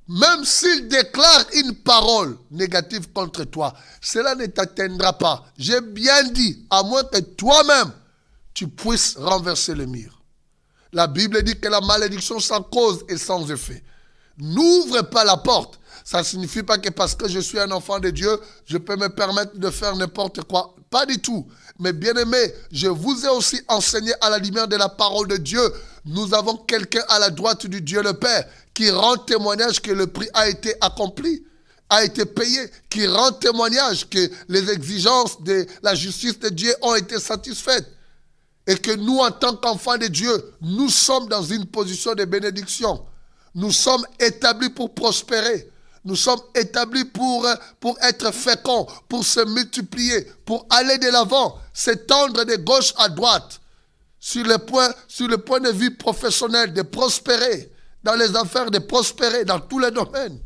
même s'il déclare une parole négative contre toi, cela ne t'atteindra pas. J'ai bien dit, à moins que toi-même, tu puisses renverser le mur. La Bible dit que la malédiction sans cause et sans effet. N'ouvre pas la porte. Ça ne signifie pas que parce que je suis un enfant de Dieu, je peux me permettre de faire n'importe quoi. Pas du tout. Mais bien aimé, je vous ai aussi enseigné à la lumière de la parole de Dieu. Nous avons quelqu'un à la droite du Dieu le Père qui rend témoignage que le prix a été accompli, a été payé, qui rend témoignage que les exigences de la justice de Dieu ont été satisfaites. Et que nous, en tant qu'enfants de Dieu, nous sommes dans une position de bénédiction. Nous sommes établis pour prospérer. Nous sommes établis pour être féconds, pour se multiplier, pour aller de l'avant, s'étendre de gauche à droite, sur le point de vue professionnel, de prospérer, dans les affaires, de prospérer, dans tous les domaines.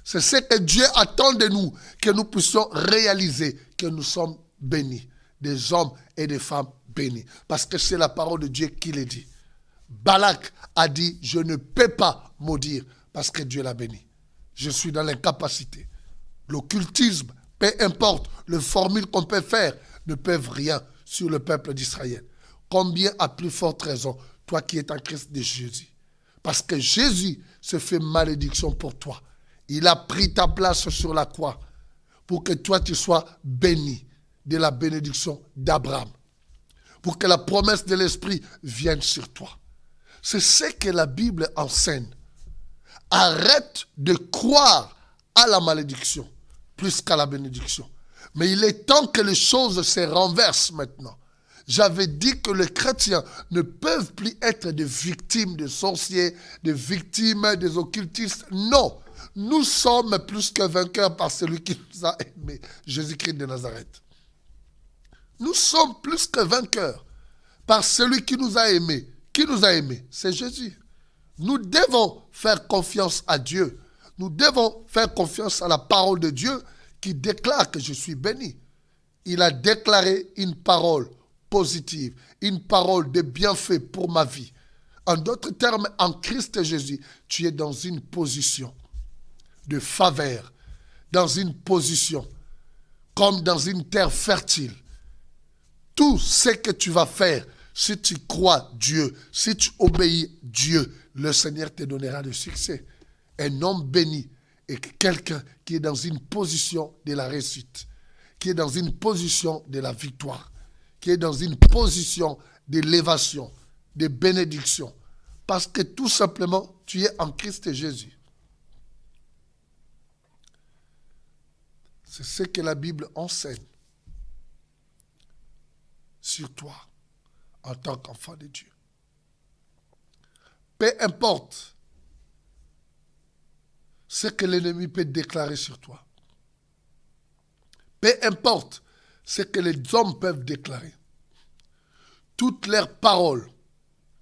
C'est ce que Dieu attend de nous, que nous puissions réaliser que nous sommes bénis, des hommes et des femmes bénis. Parce que c'est la parole de Dieu qui le dit. Balak a dit, je ne peux pas maudire parce que Dieu l'a béni. Je suis dans l'incapacité. L'occultisme, peu importe les formules qu'on peut faire, ne peuvent rien sur le peuple d'Israël. Combien à plus forte raison, toi qui es en Christ de Jésus. Parce que Jésus se fait malédiction pour toi. Il a pris ta place sur la croix pour que toi tu sois béni de la bénédiction d'Abraham. Pour que la promesse de l'Esprit vienne sur toi. C'est ce que la Bible enseigne. Arrête de croire à la malédiction plus qu'à la bénédiction. Mais il est temps que les choses se renversent maintenant. J'avais dit que les chrétiens ne peuvent plus être des victimes des sorciers, des victimes des occultistes. Non, nous sommes plus que vainqueurs par celui qui nous a aimés, Jésus-Christ de Nazareth. Nous sommes plus que vainqueurs par celui qui nous a aimés. Qui nous a aimés? C'est Jésus. Nous devons faire confiance à Dieu. Nous devons faire confiance à la parole de Dieu qui déclare que je suis béni. Il a déclaré une parole positive, une parole de bienfait pour ma vie. En d'autres termes, en Christ Jésus, tu es dans une position de faveur, dans une position comme dans une terre fertile. Tout ce que tu vas faire, si tu crois Dieu, si tu obéis Dieu, le Seigneur te donnera le succès. Un homme béni est quelqu'un qui est dans une position de la réussite, qui est dans une position de la victoire, qui est dans une position d'élévation, de bénédiction. Parce que tout simplement, tu es en Christ Jésus. C'est ce que la Bible enseigne sur toi en tant qu'enfant de Dieu. Peu importe ce que l'ennemi peut déclarer sur toi. peu importe ce que les hommes peuvent déclarer, toutes leurs paroles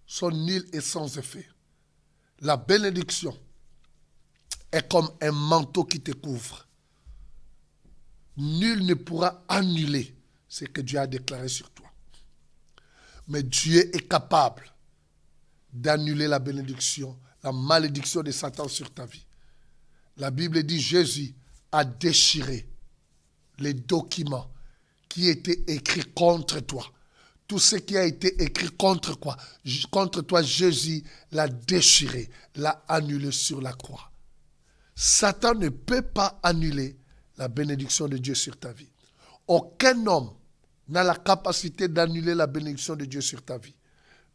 sont nulles et sans effet. La bénédiction est comme un manteau qui te couvre. Nul ne pourra annuler ce que Dieu a déclaré sur toi. Mais Dieu est capable d'annuler la bénédiction, la malédiction de Satan sur ta vie. La Bible dit Jésus a déchiré les documents qui étaient écrits contre toi. Tout ce qui a été écrit contre quoi? Contre toi, Jésus l'a déchiré, l'a annulé sur la croix. Satan ne peut pas annuler la bénédiction de Dieu sur ta vie. Aucun homme n'a la capacité d'annuler la bénédiction de Dieu sur ta vie.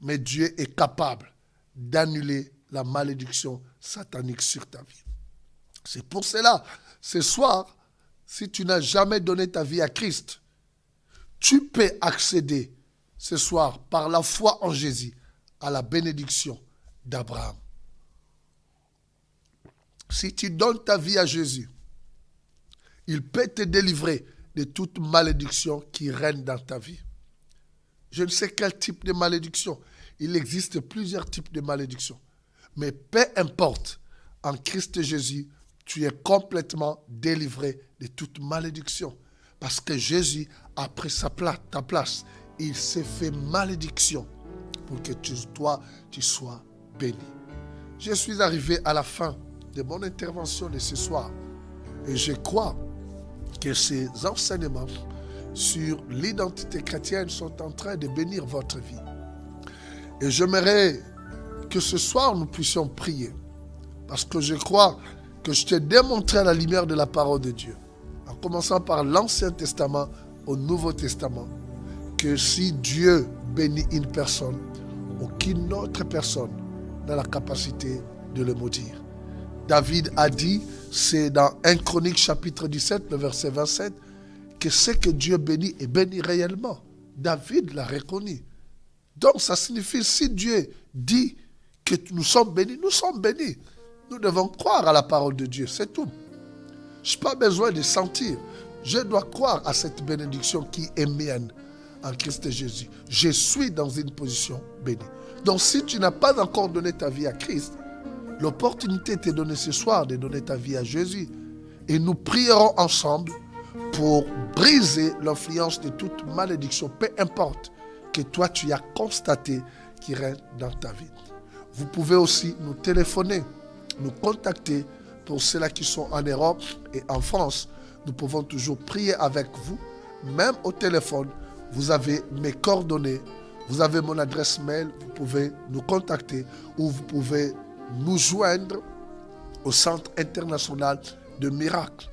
Mais Dieu est capable d'annuler la malédiction satanique sur ta vie. C'est pour cela, ce soir, si tu n'as jamais donné ta vie à Christ, tu peux accéder ce soir par la foi en Jésus à la bénédiction d'Abraham. Si tu donnes ta vie à Jésus, il peut te délivrer de toute malédiction qui règne dans ta vie. Je ne sais quel type de malédiction. Il existe plusieurs types de malédictions. Mais peu importe, en Christ Jésus, tu es complètement délivré de toute malédiction. Parce que Jésus a pris ta place. Il s'est fait malédiction pour que toi, tu sois béni. Je suis arrivé à la fin de mon intervention de ce soir. Et je crois que ces enseignements sur l'identité chrétienne sont en train de bénir votre vie. Et j'aimerais que ce soir nous puissions prier. Parce que je crois que je t'ai démontré à la lumière de la parole de Dieu, en commençant par l'Ancien Testament au Nouveau Testament, que si Dieu bénit une personne, aucune autre personne n'a la capacité de le maudire. David a dit, c'est dans 1 Chronique chapitre 17, le verset 27, que ce que Dieu bénit est béni réellement. David l'a reconnu. Donc ça signifie, si Dieu dit que nous sommes bénis, nous sommes bénis. Nous devons croire à la parole de Dieu, c'est tout. Je n'ai pas besoin de sentir. Je dois croire à cette bénédiction qui est mienne en Christ Jésus. Je suis dans une position bénie. Donc si tu n'as pas encore donné ta vie à Christ, l'opportunité t'est donnée ce soir de donner ta vie à Jésus. Et nous prierons ensemble pour briser l'influence de toute malédiction, peu importe que toi tu as constaté qui règne dans ta vie. Vous pouvez aussi nous téléphoner, nous contacter pour ceux-là qui sont en Europe et en France. Nous pouvons toujours prier avec vous, même au téléphone. Vous avez mes coordonnées, vous avez mon adresse mail, vous pouvez nous contacter ou vous pouvez nous joindre au Centre international de miracles.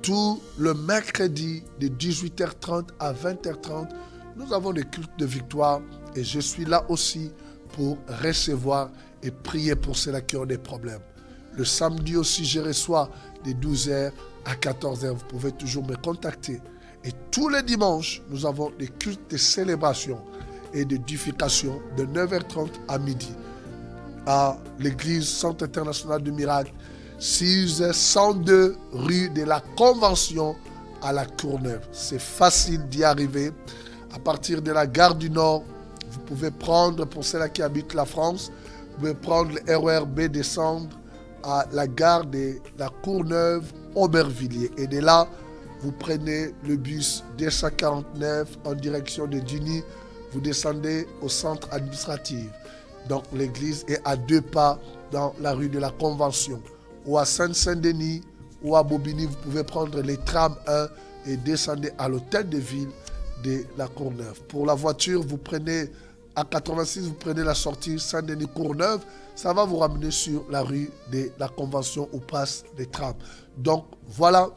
Tout le mercredi de 18h30 à 20h30, nous avons des cultes de victoire et je suis là aussi pour recevoir et prier pour ceux-là qui ont des problèmes. Le samedi aussi, je reçois de 12h à 14h. Vous pouvez toujours me contacter. Et tous les dimanches, nous avons des cultes de célébration et d'édification de 9h30 à midi à l'église Centre international du miracle, 602 rue de la Convention à la Courneuve. C'est facile d'y arriver. À partir de la gare du Nord, vous pouvez prendre, pour ceux qui habitent la France, vous pouvez prendre le RERB, descendre à la gare de la Courneuve, Aubervilliers. Et de là, vous prenez le bus 249 en direction de Duny. Vous descendez au centre administratif. Donc l'église est à 2 pas dans la rue de la Convention. Ou à Saint-Denis ou à Bobigny, vous pouvez prendre les trams 1 et descendre à l'hôtel de ville de la Courneuve. Pour la voiture, vous prenez à 86, vous prenez la sortie Saint-Denis-Courneuve. Ça va vous ramener sur la rue de la Convention où passent les trams. Donc voilà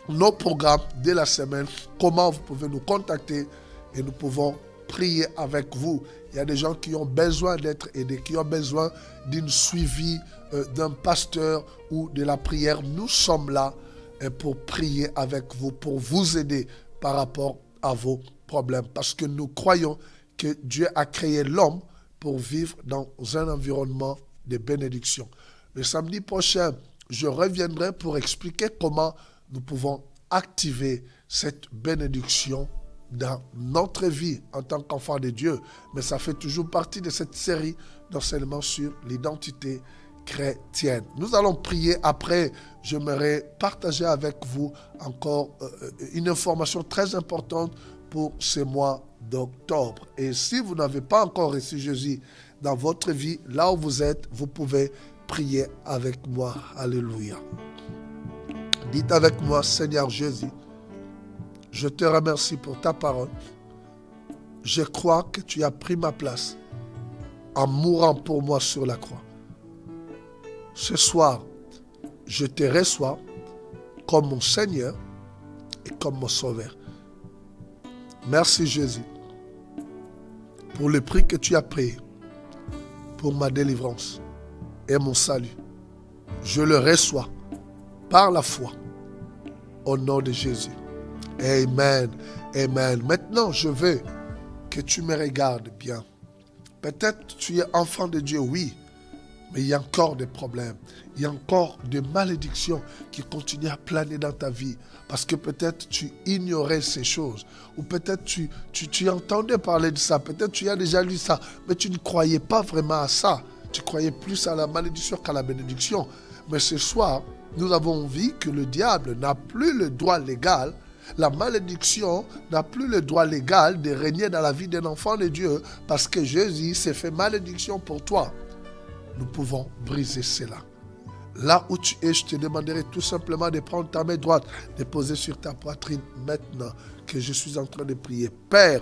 nos programmes de la semaine. Comment vous pouvez nous contacter et nous pouvons prier avec vous. Il y a des gens qui ont besoin d'être aidés, qui ont besoin d'une suivi d'un pasteur ou de la prière. Nous sommes là pour prier avec vous, pour vous aider par rapport à vos problèmes. Parce que nous croyons que Dieu a créé l'homme pour vivre dans un environnement de bénédiction. Le samedi prochain, je reviendrai pour expliquer comment nous pouvons activer cette bénédiction dans notre vie en tant qu'enfant de Dieu. Mais ça fait toujours partie de cette série d'enseignements sur l'identité chrétienne. Nous allons prier. Après, j'aimerais partager avec vous encore une information très importante pour ce mois d'octobre. Et si vous n'avez pas encore reçu Jésus dans votre vie, là où vous êtes, vous pouvez prier avec moi. Alléluia. Dites avec moi: Seigneur Jésus, je te remercie pour ta parole. Je crois que tu as pris ma place en mourant pour moi sur la croix. Ce soir, je te reçois comme mon Seigneur et comme mon Sauveur. Merci Jésus pour le prix que tu as payé pour ma délivrance et mon salut. Je le reçois par la foi au nom de Jésus. Amen. Amen. Maintenant, je veux que tu me regardes bien. Peut-être tu es enfant de Dieu, oui, mais il y a encore des problèmes. Il y a encore des malédictions qui continuent à planer dans ta vie. Parce que peut-être tu ignorais ces choses. Ou peut-être tu entendais parler de ça. Peut-être tu as déjà lu ça. Mais tu ne croyais pas vraiment à ça. Tu croyais plus à la malédiction qu'à la bénédiction. Mais ce soir, nous avons vu que le diable n'a plus le droit légal. La malédiction n'a plus le droit légal de régner dans la vie d'un enfant de Dieu. Parce que Jésus s'est fait malédiction pour toi. Nous pouvons briser cela. Là où tu es, je te demanderai tout simplement de prendre ta main droite, de poser sur ta poitrine maintenant que je suis en train de prier. Père,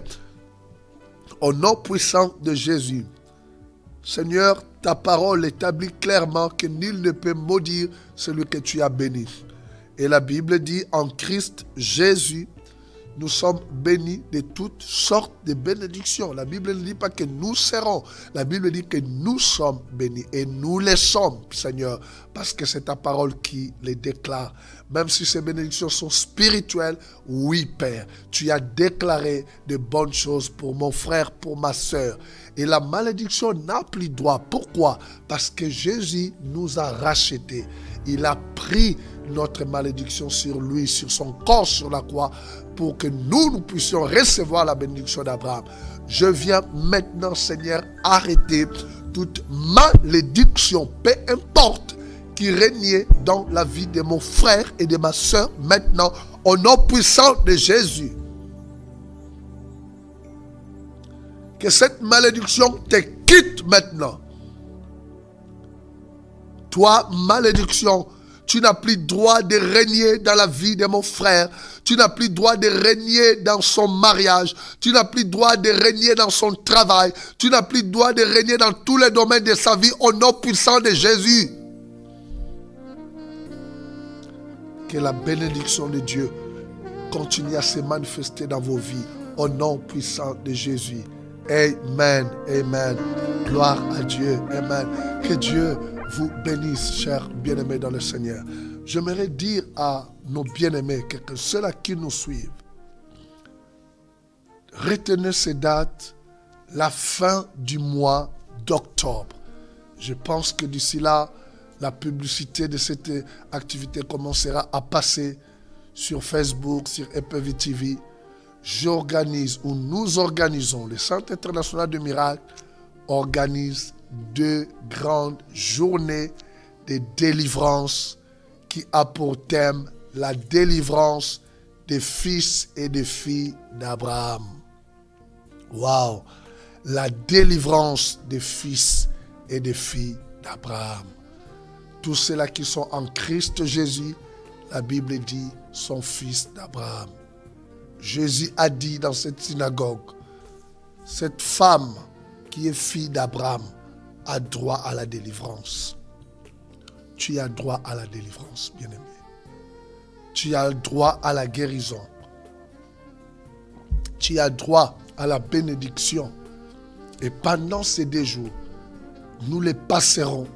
au nom puissant de Jésus, Seigneur, ta parole établit clairement que nul ne peut maudire celui que tu as béni. Et la Bible dit, en Christ Jésus, nous sommes bénis de toutes sortes de bénédictions. La Bible ne dit pas que nous serons. La Bible dit que nous sommes bénis. Et nous les sommes, Seigneur, parce que c'est ta parole qui les déclare. Même si ces bénédictions sont spirituelles, oui, Père, tu as déclaré de bonnes choses pour mon frère, pour ma sœur. Et la malédiction n'a plus droit. Pourquoi? Parce que Jésus nous a rachetés. Il a pris notre malédiction sur lui, sur son corps, sur la croix, pour que nous puissions recevoir la bénédiction d'Abraham. Je viens maintenant, Seigneur, arrêter toute malédiction, peu importe, qui régnait dans la vie de mon frère et de ma soeur, maintenant, au nom puissant de Jésus. Que cette malédiction te quitte maintenant. Toi, malédiction, tu n'as plus droit de régner dans la vie de mon frère. Tu n'as plus droit de régner dans son mariage. Tu n'as plus droit de régner dans son travail. Tu n'as plus droit de régner dans tous les domaines de sa vie au nom puissant de Jésus. Que la bénédiction de Dieu continue à se manifester dans vos vies au nom puissant de Jésus. Amen. Amen. Gloire à Dieu. Amen. Que Dieu vous bénisse, chers bien-aimés dans le Seigneur. J'aimerais dire à nos bien-aimés, que ceux-là qui nous suivent, retenez ces dates, la fin du mois d'octobre. Je pense que d'ici là, la publicité de cette activité commencera à passer sur Facebook, sur EPV TV. J'organise, ou nous organisons, le Centre international de miracles organise 2 grandes journées de délivrance qui a pour thème la délivrance des fils et des filles d'Abraham. Waouh! La délivrance des fils et des filles d'Abraham. Tous ceux-là qui sont en Christ Jésus, la Bible dit, sont fils d'Abraham. Jésus a dit dans cette synagogue, cette femme qui est fille d'Abraham a droit à la délivrance. Tu as droit à la délivrance, bien-aimé. Tu as droit à la guérison. Tu as droit à la bénédiction. Et pendant ces 2 jours, nous les passerons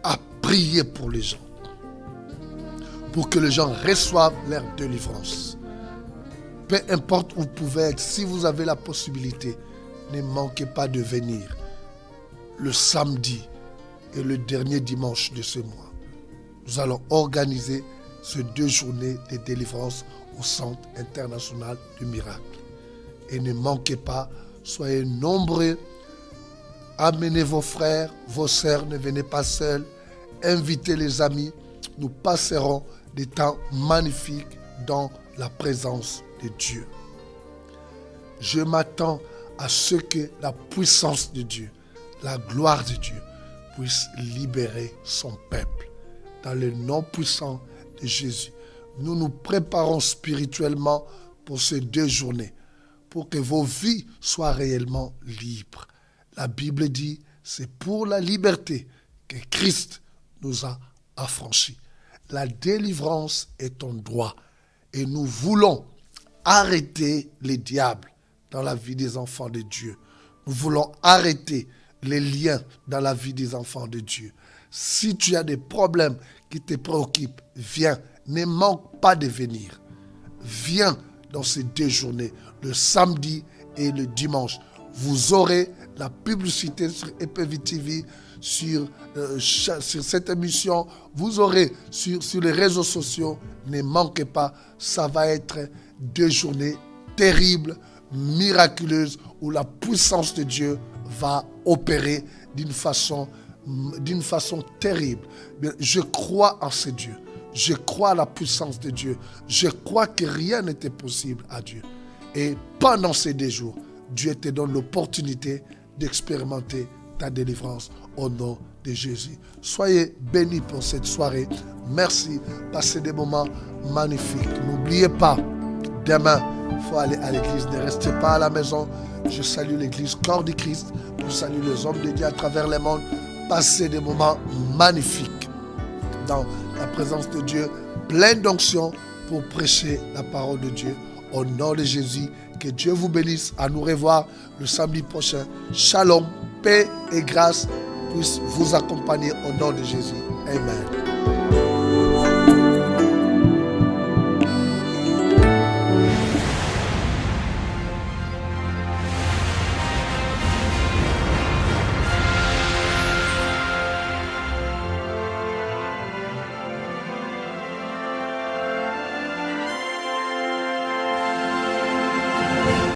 à prier pour les gens. Pour que les gens reçoivent leur délivrance. Peu importe où vous pouvez être, si vous avez la possibilité, ne manquez pas de venir le samedi et le dernier dimanche de ce mois. Nous allons organiser ces 2 journées de délivrance au Centre international du miracle. Et ne manquez pas, soyez nombreux, amenez vos frères, vos sœurs, ne venez pas seuls, invitez les amis, nous passerons des temps magnifiques dans la présence de Dieu. Je m'attends à ce que la puissance de Dieu, la gloire de Dieu puisse libérer son peuple. Dans le nom puissant de Jésus, nous nous préparons spirituellement pour ces 2 journées, pour que vos vies soient réellement libres. La Bible dit, c'est pour la liberté que Christ nous a affranchis. La délivrance est un droit et nous voulons arrêter les diables dans la vie des enfants de Dieu. Nous voulons arrêter les liens dans la vie des enfants de Dieu. Si tu as des problèmes qui te préoccupent, viens, ne manque pas de venir. Viens dans ces 2 journées, le samedi et le dimanche. Vous aurez la publicité sur EPV TV, sur cette émission. Vous aurez sur les réseaux sociaux. Ne manquez pas, ça va être 2 journées terribles, miraculeuse où la puissance de Dieu va opérer d'une façon terrible. Je crois en ce Dieu. Je crois à la puissance de Dieu. Je crois que rien n'était possible à Dieu. Et pendant ces 2 jours, Dieu te donne l'opportunité d'expérimenter ta délivrance au nom de Jésus. Soyez bénis pour cette soirée. Merci. Passez des moments magnifiques. N'oubliez pas, demain, il faut aller à l'église. Ne restez pas à la maison. Je salue l'église Corps du Christ. Je salue les hommes de Dieu à travers le monde. Passez des moments magnifiques dans la présence de Dieu, plein d'onction pour prêcher la parole de Dieu. Au nom de Jésus, que Dieu vous bénisse. À nous revoir le samedi prochain. Shalom, paix et grâce puissent vous accompagner au nom de Jésus. Amen.